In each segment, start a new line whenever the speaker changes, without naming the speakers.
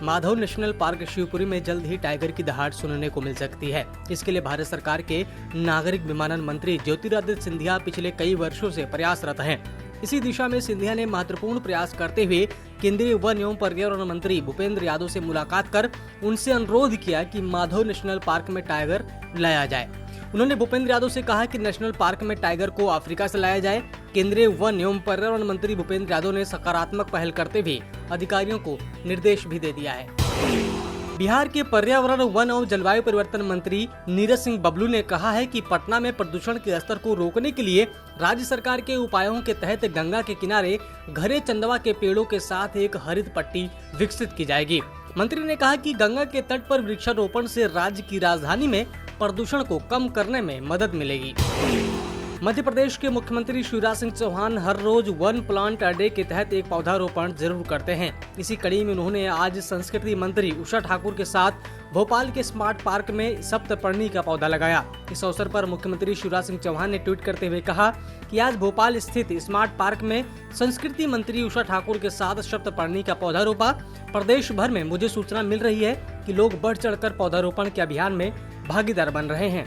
Madhav national park Shivpuri में जल्द ही tiger की दहाड़ सुनने को मिल सकती है। इसके लिए भारत सरकार के नागरिक विमानन मंत्री ज्योतिरादित्य सिंधिया पिछले कई वर्षों से प्रयासरत हैं। इसी दिशा में सिंधिया ने महत्वपूर्ण प्रयास करते हुए केंद्रीय वन एवं पर्यावरण मंत्री भूपेंद्र यादव से मुलाकात कर उनसे अनुरोध किया कि माधव नेशनल पार्क में टाइगर लाया जाए। उन्होंने भूपेंद्र यादव से कहा कि नेशनल पार्क में टाइगर को अफ्रीका से लाया जाए। केंद्रीय वन एवं पर्यावरण मंत्री भूपेंद्र यादव ने सकारात्मक पहल करते हुए अधिकारियों को निर्देश भी दे दिया है। बिहार के पर्यावरण, वन एवं जलवायु परिवर्तन मंत्री नीरज सिंह बबलू ने कहा है कि पटना में प्रदूषण के स्तर को रोकने के लिए राज्य सरकार के उपायों के तहत गंगा के किनारे घरे चंदवा के पेड़ों के साथ एक हरित पट्टी विकसित की जाएगी। मंत्री ने कहा कि गंगा के तट पर वृक्षारोपण से राज्य की राजधानी में प्रदूषण को कम करने में मदद मिलेगी। मध्य प्रदेश के मुख्यमंत्री शिवराज सिंह चौहान हर रोज वन प्लांट अ डे के तहत एक पौधारोपण जरूर करते हैं। इसी कड़ी में उन्होंने आज संस्कृति मंत्री उषा ठाकुर के साथ भोपाल के स्मार्ट पार्क में सप्तपर्णी का पौधा लगाया। इस अवसर पर मुख्यमंत्री शिवराज सिंह चौहान ने ट्वीट करते हुए कहा कि आज भोपाल स्थित स्मार्ट पार्क में संस्कृति मंत्री उषा ठाकुर के साथ सप्तपर्णी का पौधा रोपा। प्रदेश भर में मुझे सूचना मिल रही है कि लोग बढ़ चढ़कर पौधारोपण के अभियान में भागीदार बन रहे हैं।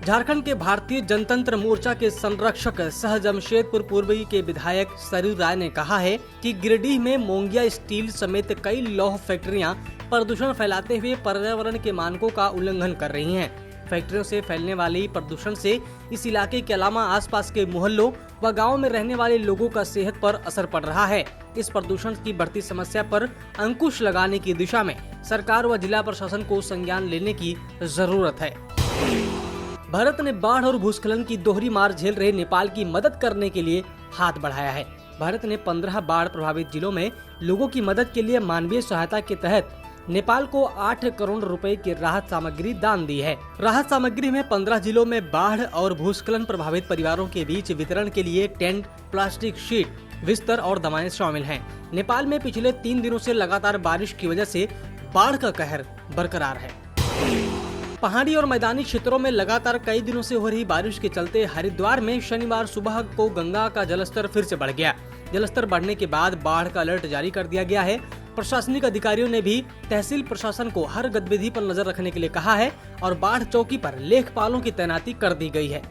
झारखंड के भारतीय जनतंत्र मोर्चा के संरक्षक सह जमशेदपुर पूर्वी के विधायक सरयू राय ने कहा है कि गिरिडीह में मोंगिया स्टील समेत कई लौह फैक्ट्रियां प्रदूषण फैलाते हुए पर्यावरण के मानकों का उल्लंघन कर रही हैं। फैक्ट्रियों से फैलने वाली प्रदूषण से इस इलाके के अलावा आसपास के मोहल्लों व गाँव में रहने वाले लोगों का सेहत पर असर पड़ रहा है। इस प्रदूषण की बढ़ती समस्या पर अंकुश लगाने की दिशा में सरकार व जिला प्रशासन को संज्ञान लेने की जरूरत है। भारत ने बाढ़ और भूस्खलन की दोहरी मार झेल रहे नेपाल की मदद करने के लिए हाथ बढ़ाया है। भारत ने 15 बाढ़ प्रभावित जिलों में लोगों की मदद के लिए मानवीय सहायता के तहत नेपाल को 8 करोड़ रुपए की राहत सामग्री दान दी है। राहत सामग्री में 15 जिलों में बाढ़ और भूस्खलन प्रभावित परिवारों के बीच वितरण के लिए टेंट, प्लास्टिक शीट, बिस्तर और दवाएं शामिल हैं। नेपाल में पिछले 3 दिनों से लगातार बारिश की वजह से बाढ़ का कहर बरकरार है। पहाड़ी और मैदानी क्षेत्रों में लगातार कई दिनों से हो रही बारिश के चलते हरिद्वार में शनिवार सुबह को गंगा का जलस्तर फिर से बढ़ गया। जलस्तर बढ़ने के बाद बाढ़ का अलर्ट जारी कर दिया गया है। प्रशासनिक अधिकारियों ने भी तहसील प्रशासन को हर गतिविधि पर नजर रखने के लिए कहा है और बाढ़ चौकी पर लेखपालों की तैनाती कर दी गई है।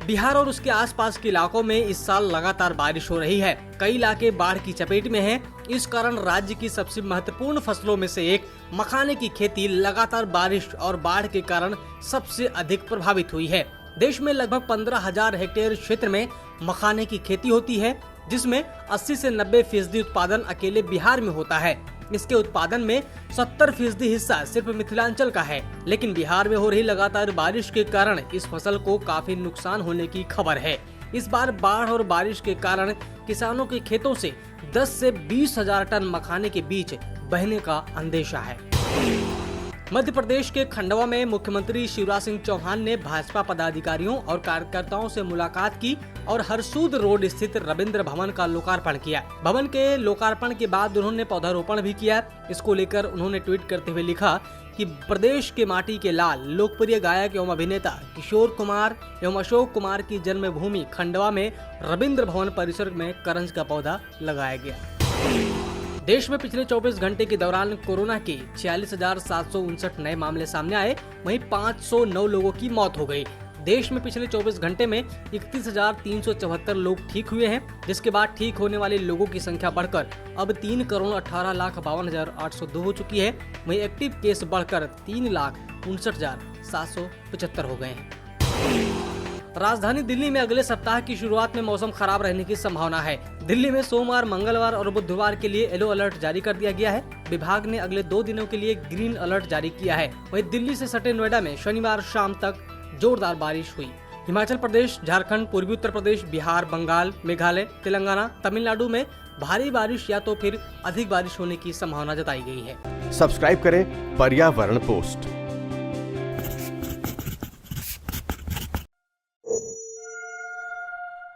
बिहार और उसके आसपास के इलाकों में इस साल लगातार बारिश हो रही है। कई इलाके बाढ़ की चपेट में हैं। इस कारण राज्य की सबसे महत्वपूर्ण फसलों में से एक मखाने की खेती लगातार बारिश और बाढ़ के कारण सबसे अधिक प्रभावित हुई है। देश में लगभग 15,000 हेक्टेयर क्षेत्र में मखाने की खेती होती है, जिसमें 80 से 90% उत्पादन अकेले बिहार में होता है। इसके उत्पादन में 70% हिस्सा सिर्फ मिथिलांचल का है, लेकिन बिहार में हो रही लगातार बारिश के कारण इस फसल को काफी नुकसान होने की खबर है। इस बार बाढ़ और बारिश के कारण किसानों के खेतों से 10 से 20,000 टन मखाने के बीज बहने का अंदेशा है। मध्य प्रदेश के खंडवा में मुख्यमंत्री शिवराज सिंह चौहान ने भाजपा पदाधिकारियों और कार्यकर्ताओं से मुलाकात की और हरसूद रोड स्थित रविंद्र भवन का लोकार्पण किया। भवन के लोकार्पण के बाद उन्होंने पौधारोपण भी किया। इसको लेकर उन्होंने ट्वीट करते हुए लिखा कि प्रदेश के माटी के लाल लोकप्रिय गायक एवं अभिनेता किशोर कुमार एवं अशोक कुमार की जन्मभूमि खंडवा में रविंद्र भवन परिसर में करंज का पौधा लगाया गया। देश में पिछले 24 घंटे के दौरान कोरोना के 46,759 नए मामले सामने आए, वहीं 509 लोगों की मौत हो गई। देश में पिछले 24 घंटे में 31,374 लोग ठीक हुए हैं, जिसके बाद ठीक होने वाले लोगों की संख्या बढ़कर अब 3,18,52,802 हो चुकी है। वहीं एक्टिव केस बढ़कर 3,59,775 हो गए हैं। राजधानी दिल्ली में अगले सप्ताह की शुरुआत में मौसम खराब रहने की संभावना है। दिल्ली में सोमवार, मंगलवार और बुधवार के लिए येलो अलर्ट जारी कर दिया गया है। विभाग ने अगले 2 दिनों के लिए ग्रीन अलर्ट जारी किया है। वहीं दिल्ली से सटे नोएडा में शनिवार शाम तक जोरदार बारिश हुई। हिमाचल प्रदेश, झारखंड, पूर्वी उत्तर प्रदेश, बिहार, बंगाल, मेघालय, तेलंगाना, तमिलनाडु में भारी बारिश या तो फिर अधिक बारिश होने की संभावना जताई गई है।
सब्सक्राइब करें पर्यावरण पोस्ट।